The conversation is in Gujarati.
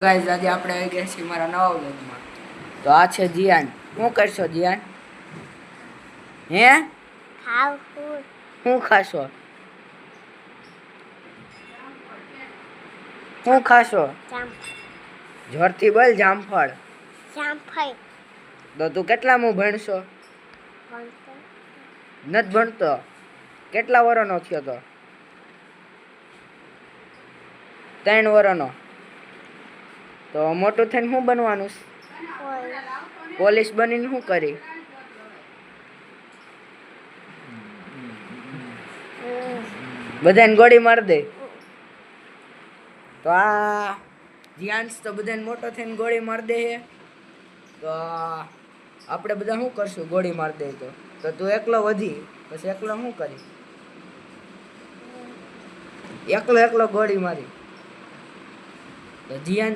ગાઈસ આજે આપણે આવી ગયા છીએ મારા નવા વ્લોગમાં. તો આ છે જીયાન. શું કરશો જીયાન? હે શું ખાશો? શું ખાશો? જોરથી બોલ. જામફળ. તો તું કેટલામું ભણશો? નથી ભણતો? કેટલા વર્ષનો થયો તો? 3 વર્ષનો. તો મોટું થઈને શું બનવાનું? પોલીસ બનીને શું કરી? બધાને ગોળી મારી દે. તો આ જીયાન્સ તો બધાને મોટો થઈને ગોળી મારી દે છે. તો આપણે બધા શું કરશું? ગોળી મારી દે તો તું એકલો વધી પછી એકલો શું કરી? એકલો ગોળી મારી તો જીયાન